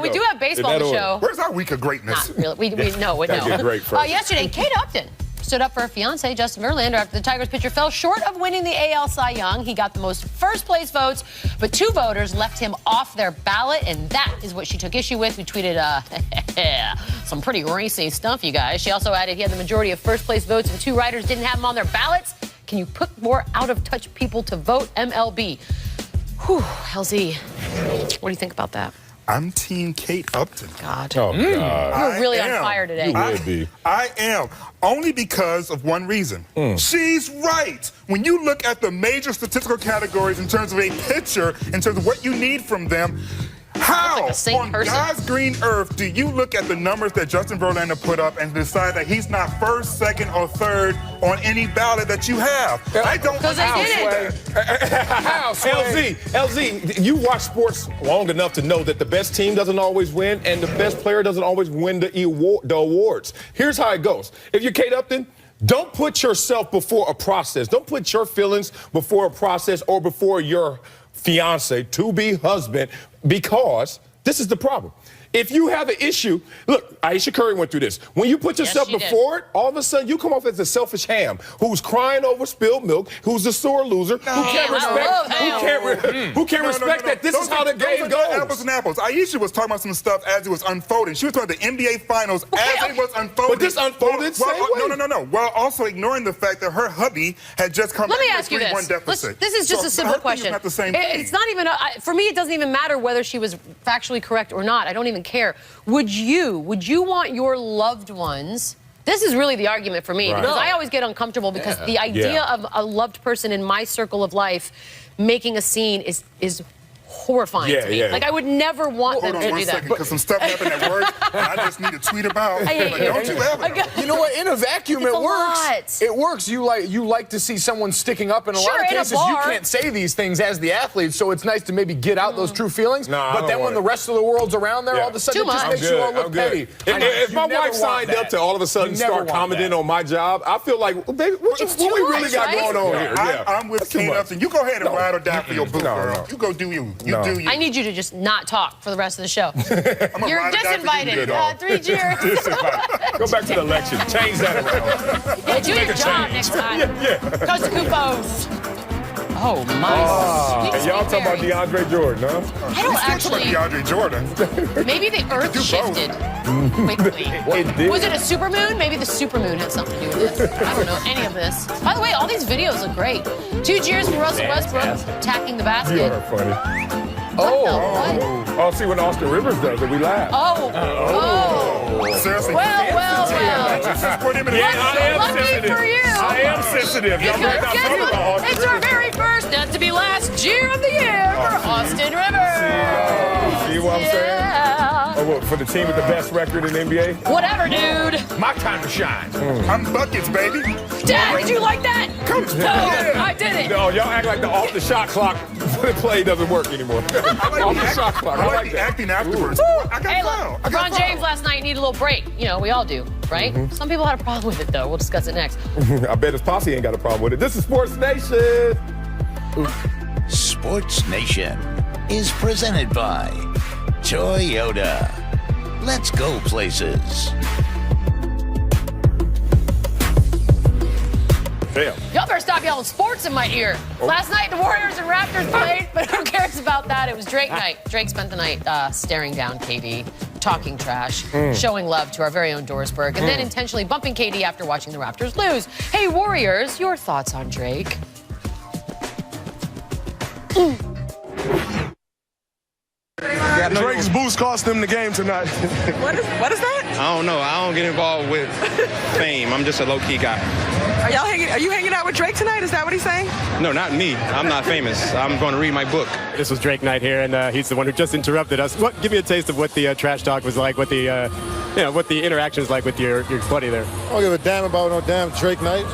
We do have baseball on the show. Where's our week of greatness? Not really. We know. Yesterday, Kate Upton stood up for her fiancé, Justin Verlander, after the Tigers pitcher fell short of winning the AL Cy Young. He got the most first-place votes, but 2 voters left him off their ballot, and that is what she took issue with. We tweeted some pretty racy stuff, you guys. She also added he had the majority of first-place votes, and 2 writers didn't have him on their ballots. Can you put more out-of-touch people to vote? MLB. Whew, LZ, what do you think about that? I'm Team Kate Upton. God. Oh, God. You're really on fire today. You would be. I am. Only because of one reason. She's right. When you look at the major statistical categories in terms of a pitcher, in terms of what you need from them, how on God's green earth do you look at the numbers that Justin Verlander put up and decide that he's not first, second, or third on any ballot that you have? I don't Because they did it. LZ, you watch sports long enough to know that the best team doesn't always win and the best player doesn't always win the awards. Here's how it goes. If you're Kate Upton, don't put yourself before a process. Don't put your feelings before a process or before your fiance, to-be husband, because this is the problem. If you have an issue, look, Aisha Curry went through this. When you put yourself before it, all of a sudden you come off as a selfish ham who's crying over spilled milk, who's a sore loser, who can't respect that this is how the game goes. Apples and apples. Aisha was talking about some stuff as it was unfolding. She was talking about the NBA Finals as it was unfolding. But this unfolded same way. No. While also ignoring the fact that her hubby had just come back with a 3-1 deficit. This is just a simple question. Not the same thing. It's not even, for me, it doesn't even matter whether she was factually correct or not. I don't even care. Would you want your loved ones? This is really the argument for me, because I always get uncomfortable because the idea of a loved person in my circle of life making a scene is horrifying to me. Like, I would never want them to do that. Hold on 1 second, because some stuff happened at work, and I just need to tweet about it. I hate you. Don't you ever. You know what? In a vacuum, It's it a works. lot. It works. You like to see someone sticking up. In a lot of in a cases, you can't say these things as the athlete, so it's nice to maybe get out those true feelings. But then when the rest of the world's around there, all of a sudden it just makes you all look petty. If my wife signed up to all of a sudden start commenting on my job, I feel like, baby, what we really got going on here? I'm with Kate Upton. You go ahead and ride or die for your boo, girl. You go do you. You do you. I need you to just not talk for the rest of the show. You're disinvited. You, 3 cheers. Go back to the election. Change that around. Yeah, do your job next time. Coach Kupos. Oh, my. And y'all talking about DeAndre Jordan, huh? I don't actually. DeAndre Jordan. Maybe the Earth shifted quickly. It did. Was it a supermoon? Maybe the supermoon had something to do with it. I don't know any of this. By the way, all these videos look great. 2 cheers from Russell Westbrook attacking the basket. You are funny. What? See, when Austin Rivers does it, we laugh. Seriously. Well. Lucky for you. I am sensitive. It's our very first, not to be last, cheer of the year for Austin Rivers. See what I'm saying? Oh, what, for the team with the best record in the NBA? Whatever, dude. My time to shine. I'm buckets, baby. Dad, did you like that? No, I didn't. No, y'all act like the off-the-shot clock play doesn't work anymore. Off-the-shot clock. I like the acting afterwards. Hey, look, LeBron James last night needed a little break. You know, we all do, right? Some people had a problem with it, though. We'll discuss it next. I bet his posse ain't got a problem with it. This is Sports Nation. Sports Nation is presented by Toyota. Let's go places. Damn. Y'all better stop yelling sports in my ear. Last night, the Warriors and Raptors played, but who cares about that? It was Drake night. Drake spent the night staring down KD, talking trash, showing love to our very own Dorisberg, and then intentionally bumping KD after watching the Raptors lose. Hey, Warriors, your thoughts on Drake? Drake's boost cost them the game tonight. What is that? I don't know. I don't get involved with fame. I'm just a low-key guy. Are you hanging out with Drake tonight? Is that what he's saying? No, not me. I'm not famous. I'm going to read my book. This was Drake night here, and he's the one who just interrupted us. Give me a taste of what the trash talk was like, what the what the interaction was like with your buddy there. I don't give a damn about no damn Drake night.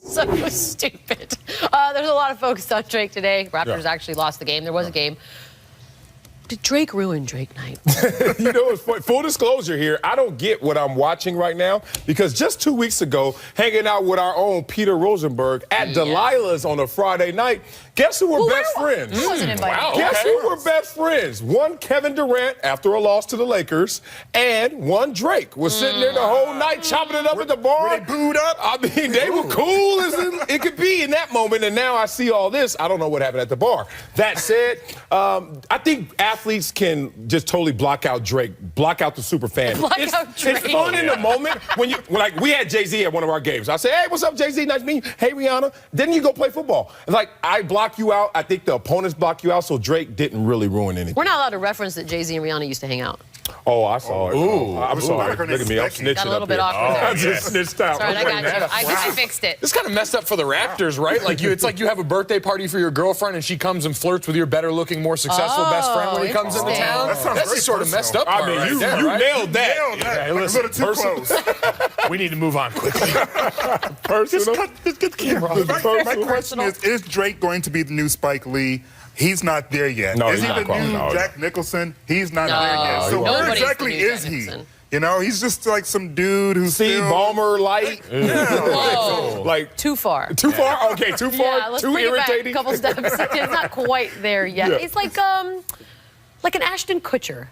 So stupid. There's a lot of focus on Drake today. Raptors actually lost the game. There was a game. Did Drake ruin Drake night? You know, full disclosure here, I don't get what I'm watching right now because just 2 weeks ago, hanging out with our own Peter Rosenberg at Delilah's on a Friday night, guess who were best friends? He wasn't invited. Wow, guess who were best friends? One Kevin Durant after a loss to the Lakers, and one Drake was sitting there the whole night chopping it up at the bar. Were they booed up? I mean, they were cool as it could be in that moment, and now I see all this. I don't know what happened at the bar. That said, I think athletes can just totally block out Drake, block out the super fan. It's fun in the moment when like we had Jay-Z at one of our games. I say, hey, what's up, Jay-Z? Nice to meet you. Hey, Rihanna. Then you go play football. It's like I block you out. I think the opponents block you out, so Drake didn't really ruin anything. We're not allowed to reference that Jay-Z and Rihanna used to hang out. Oh, I saw it. Ooh, I'm sorry. Look at me. I'm snitching. Got a little up bit here. awkward there. I just snitched out. Sorry, I got you. I fixed it. This kind of messed up for the Raptors, right? Like it's like you have a birthday party for your girlfriend and she comes and flirts with your better-looking, more successful best friend when he comes into town. That's the sort of messed up part. I mean, right you there, right? nailed that. Hey, listen, a little too close. We need to move on quickly. Just get the camera off. My question is Drake going to be the new Spike Lee? He's not there yet. No, is he's he the not new quite. Jack Nicholson? He's not there yet. So where exactly is he? You know, he's just like some dude who's Steve Ballmer light. Whoa. Like too far. Too far? Okay, too far? Yeah, let's too bring irritating? it back a couple steps. It's not quite there yet. Yeah. It's like an Ashton Kutcher.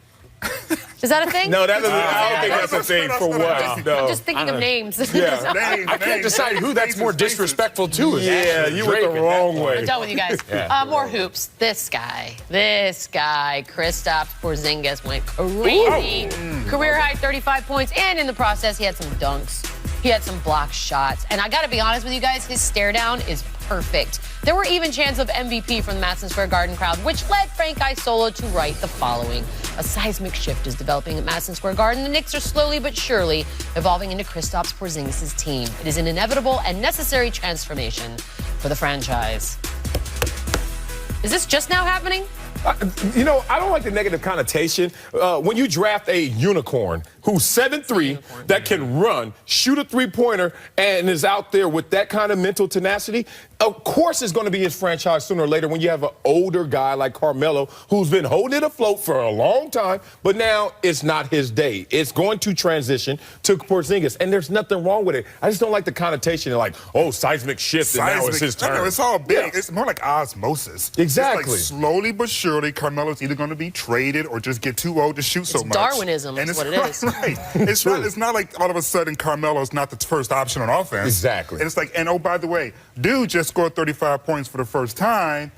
Is that a thing? No, that doesn't. I don't think that's a thing for what. No. I'm just thinking of names. Yeah. I can't decide who that's more disrespectful to. Yeah, you went the wrong way. I'm done with you guys. More hoops. This guy, Kristaps Porzingis went crazy. Career high 35 points, and in the process, he had some dunks. He had some block shots. And I got to be honest with you guys, his stare down is perfect. There were even chants of MVP from the Madison Square Garden crowd, which led Frank Isola to write the following. A seismic shift is developing at Madison Square Garden. The Knicks are slowly but surely evolving into Kristaps Porzingis' team. It is an inevitable and necessary transformation for the franchise. Is this just now happening? You know, I don't like the negative connotation. When you draft a unicorn who's 7'3", that can run, shoot a three-pointer, and is out there with that kind of mental tenacity, of course it's going to be his franchise sooner or later when you have an older guy like Carmelo who's been holding it afloat for a long time, but now it's not his day. It's going to transition to Porzingis, and there's nothing wrong with it. I just don't like the connotation of like, oh, seismic shift, and now it's his turn. No, it's all big. Yeah. It's more like osmosis. Exactly. It's like slowly but surely, Carmelo's either going to be traded or just get too old to shoot so much. Darwinism is what it is. Right. It's not like all of a sudden Carmelo's not the first option on offense. Exactly. And it's like, and oh, by the way, dude just scored 35 points for the first time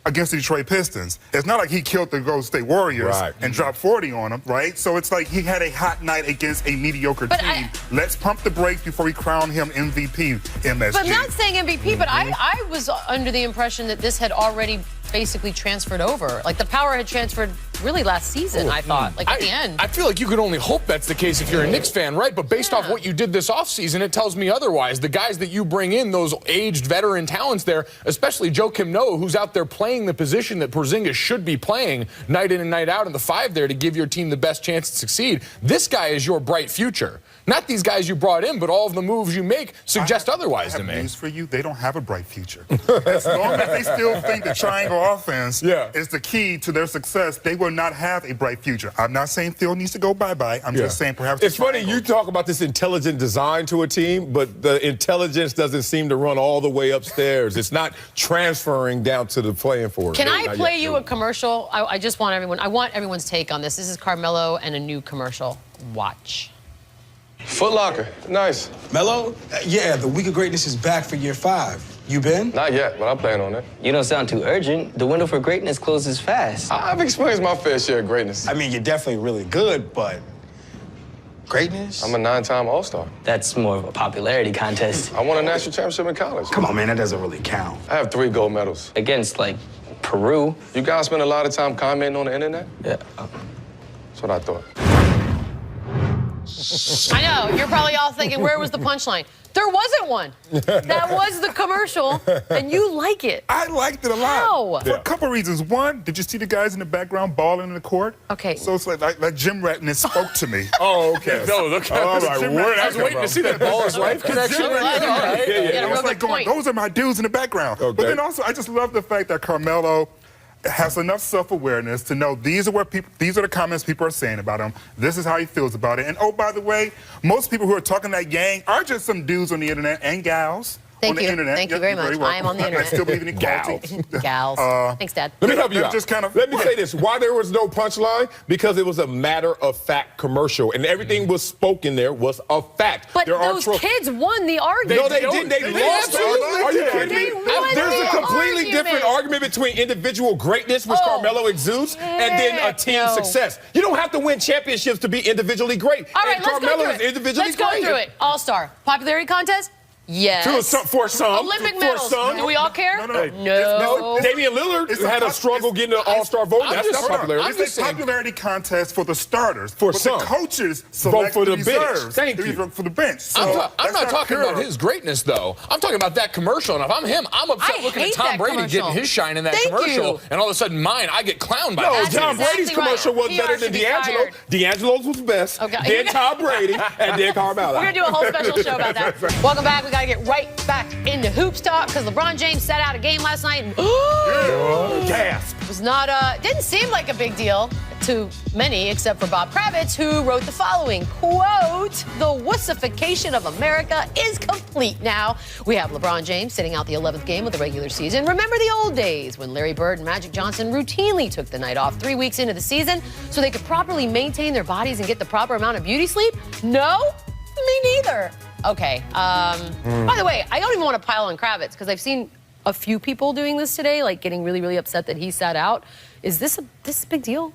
against the Detroit Pistons. It's not like he killed the Golden State Warriors and dropped 40 on them, right? So it's like he had a hot night against a mediocre team. Let's pump the brakes before we crown him MVP, MSG. But not saying MVP, but I was under the impression that this had already basically transferred over. Like the power had transferred really last season, I thought, like at the end. I feel like you could only hope that's the case if you're a Knicks fan, right? But based off what you did this offseason, it tells me otherwise. The guys that you bring in, those aged veteran talents there, especially Joakim Noah, who's out there playing the position that Porzingis should be playing night in and night out in the five there to give your team the best chance to succeed. This guy is your bright future. Not these guys you brought in, but all of the moves you make suggest otherwise to me. I have news for you. They don't have a bright future. As long as they still think the triangle offense is the key to their success, they will not have a bright future. I'm not saying Phil needs to go bye-bye. I'm just saying perhaps it's funny you talk about this intelligent design to a team, but the intelligence doesn't seem to run all the way upstairs. It's not transferring down to the playing forward. Can I play you a commercial? I just want everyone's take on this. This is Carmelo and a new commercial. Watch. Foot Locker, nice. Melo? Yeah, the Week of Greatness is back for year 5. You been? Not yet, but I'm planning on it. You don't sound too urgent. The window for greatness closes fast. I've experienced my fair share of greatness. I mean, you're definitely really good, but greatness? I'm a 9-time All-Star. That's more of a popularity contest. I won a national championship in college. Come on, man, that doesn't really count. I have 3 gold medals. Against, like, Peru. You guys spend a lot of time commenting on the internet? Yeah. That's what I thought. I know, you're probably all thinking, where was the punchline? There wasn't one. That was the commercial, and you like it. I liked it a lot. How? For a couple reasons. One, did you see the guys in the background balling in the court? Okay. So it's like gym ratness spoke to me. Oh, okay. Yes. No, look. All right. I was waiting to see that ball-is life connection. It's like going, those are my dudes in the background. Okay. But then also, I just love the fact that Carmelo, has enough self-awareness to know these are the comments people are saying about him. This is how he feels about it. And oh, by the way, most people who are talking that gang are just some dudes on the internet and gals. Thank on you. the internet. Thank you very much. I am on the internet. I still believe in equality. Gals. Thanks, Dad. Let me help you out. Just kind of, Let me say this. Why there was no punchline? Because it was a matter-of-fact commercial, and everything was spoken there was a fact. But those kids won the argument. No, they didn't. They lost the argument. Are you kidding me? There's a completely different argument between individual greatness, which Carmelo exudes, and then a team success. You don't have to win championships to be individually great. All right, and Carmelo is individually great. great. Let's go through it. All-Star. Popularity contest? Yes. For some. Olympic medals. Do we all care? No. Damian Lillard had a struggle getting an all-star vote. That's not popularity. It's a popularity contest for the starters. For some. The coaches select for the reserves. bench. Thank you. For the bench. So I'm not talking about his greatness, though. I'm talking about that commercial. And if I'm him, I'm upset looking at Tom Brady getting his shine in that commercial. And all of a sudden, I get clowned by that. No, Tom Brady's commercial was better than D'Angelo. D'Angelo's was best. Then Tom Brady, and then Carmelo. We're going to do a whole special show about that. Welcome back. We got to get right back into hoops talk because LeBron James sat out a game last night and gasp. It was not didn't seem like a big deal to many except for Bob Kravitz, who wrote the following quote: "The wussification of America is complete now. We have LeBron James sitting out the 11th game of the regular season. Remember the old days when Larry Bird and Magic Johnson routinely took the night off 3 weeks into the season so they could properly maintain their bodies and get the proper amount of beauty sleep? No, me neither." Okay. By the way, I don't even want to pile on Kravitz because I've seen a few people doing this today, like getting really, really upset that he sat out. Is this a big deal?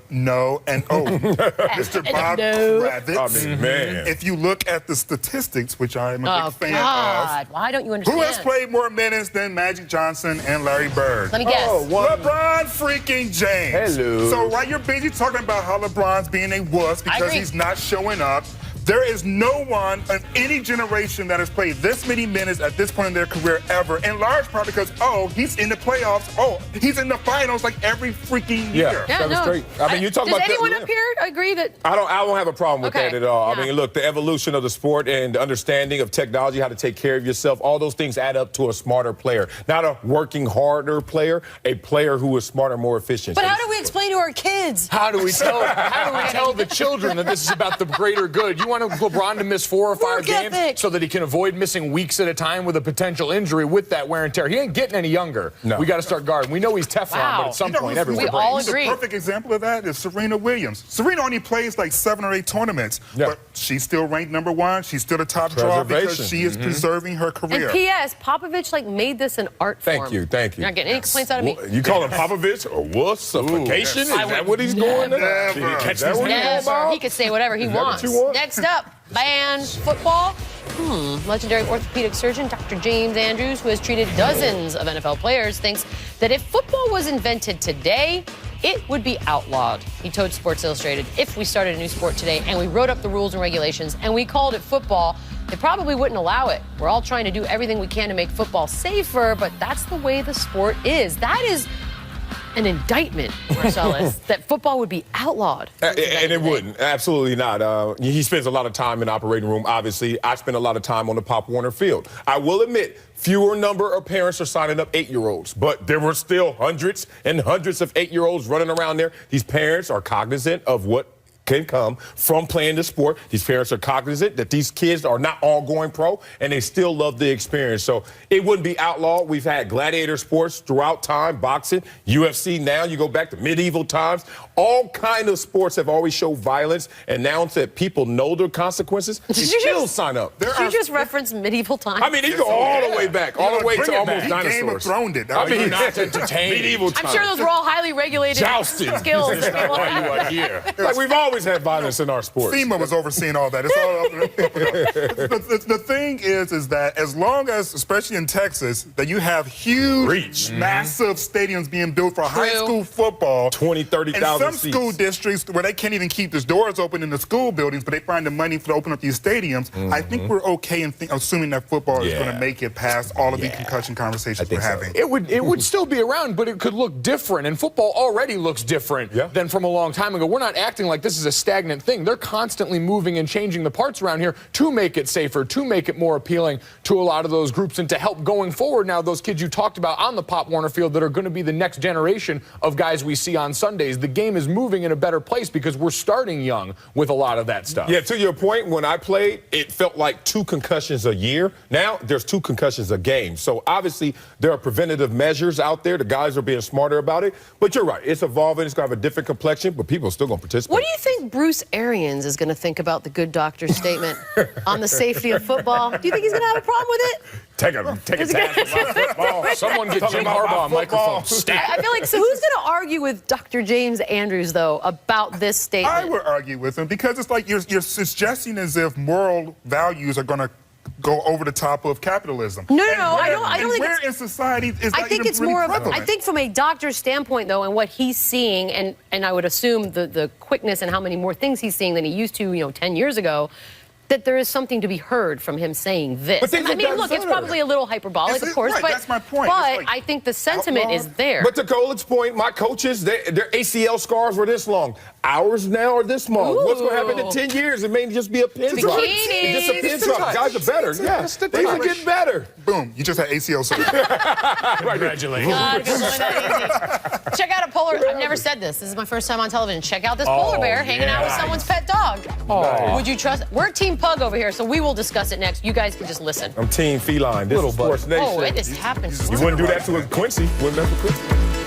No. And Mr. Bob Kravitz. I mean, man. If you look at the statistics, which I am a big fan of. Why don't you understand? Who has played more minutes than Magic Johnson and Larry Bird? Let me guess. LeBron freaking James. Hello. So while you're busy talking about how LeBron's being a wuss because he's not showing up, there is no one of any generation that has played this many minutes at this point in their career ever, in large part because, he's in the playoffs. He's in the finals like every freaking year. Straight. I mean, you talk about Does anyone up here agree that? I don't have a problem with that at all. Yeah. I mean, look, the evolution of the sport and the understanding of technology, how to take care of yourself, all those things add up to a smarter player. Not a working harder player, a player who is smarter, more efficient. But how do we explain to our kids? How do we tell the children that this is about the greater good? You want LeBron to miss 4 or 5 games so that he can avoid missing weeks at a time with a potential injury with that wear and tear. He ain't getting any younger. No. We got to start guarding. We know he's Teflon, but at some point, everyone breaks. We all agree. The perfect example of that is Serena Williams. Serena only plays like 7 or 8 tournaments, but she's still ranked #1. She's still the top draw because she is preserving her career. And P.S. Popovich made this an art form. Thank you. You're not getting any complaints out of me. You call him Popovich or wussification? Is that what he's going to? Never. He could say whatever he wants. Next up, ban football. Legendary orthopedic surgeon Dr. James Andrews, who has treated dozens of NFL players, thinks that if football was invented today, it would be outlawed. He told Sports Illustrated, if we started a new sport today and we wrote up the rules and regulations and we called it football, they probably wouldn't allow it. We're all trying to do everything we can to make football safer, but that's the way the sport is. That is an indictment, Marcellus, that football would be outlawed. And it wouldn't. Absolutely not. He spends a lot of time in the operating room, obviously. I spend a lot of time on the Pop Warner field. I will admit, fewer number of parents are signing up 8-year-olds, but there were still hundreds and hundreds of 8-year-olds running around there. These parents are cognizant of what can come from playing the sport. These parents are cognizant that these kids are not all going pro, and they still love the experience. So it wouldn't be outlawed. We've had gladiator sports throughout time, boxing, UFC now. You go back to medieval times. All kind of sports have always showed violence, and now that people know their consequences, they still sign up. Did you just reference medieval times? I mean, you go all the way back, all the way to almost dinosaurs. Game of Thrones it. I mean, not entertained. Medieval times. I'm sure those were all highly regulated Jousting. skills. That's why you are here. Like, we've always had violence in our sports. FEMA was overseeing all that. It's all the thing is that as long as, especially in Texas, that you have huge, massive stadiums being built for high school football. 20, 30,000 and some school districts where they can't even keep the doors open in the school buildings, but they find the money to open up these stadiums. I think we're okay in assuming that football is going to make it past all of the concussion conversations we're having. It would still be around, but it could look different, and football already looks different than from a long time ago. We're not acting like this is a stagnant thing. They're constantly moving and changing the parts around here to make it safer, to make it more appealing to a lot of those groups, and to help going forward now those kids you talked about on the Pop Warner field that are going to be the next generation of guys we see on Sundays. The game is moving in a better place because we're starting young with a lot of that stuff. Yeah, to your point, when I played, it felt like 2 concussions a year. Now there's 2 concussions a game. So obviously there are preventative measures out there. The guys are being smarter about it. But you're right. It's evolving. It's going to have a different complexion, but people are still going to participate. What do you think Bruce Arians is going to think about the good doctor statement on the safety of football? Do you think he's going to have a problem with it? Take a tap about football. Someone get Jim Harbaugh a microphone. I feel like, so who's going to argue with Dr. James Andrews, though, about this statement? I would argue with him because it's like you're suggesting as if moral values are going to go over the top of capitalism. No, I don't think where in society is that I think even it's really more prevalent? of, I think from a doctor's standpoint, though, and what he's seeing, and I would assume the quickness and how many more things he's seeing than he used to, 10 years ago, that there is something to be heard from him saying this. But I mean, look, it's probably a little hyperbolic, of course, right, but that's my point. But I think the sentiment is there. But to Colin's point, my coaches, their ACL scars were this long. Ours now are this long. Ooh. What's going to happen in 10 years? It may just be a pin drop. Bikinis. It's just a pin drop. Guys are better. Yeah, things are getting better. Boom, you just had ACL surgery. Congratulations. Check out a polar. I've never said this. This is my first time on television. Check out this polar bear hanging out with someone's pet dog. Nice. Would you trust? We're Team Pug over here, so we will discuss it next. You guys can just listen. I'm Team Feline. This is SportsNation. Oh, it just happens. You wouldn't do that to a Quincy. Wouldn't mess with Quincy.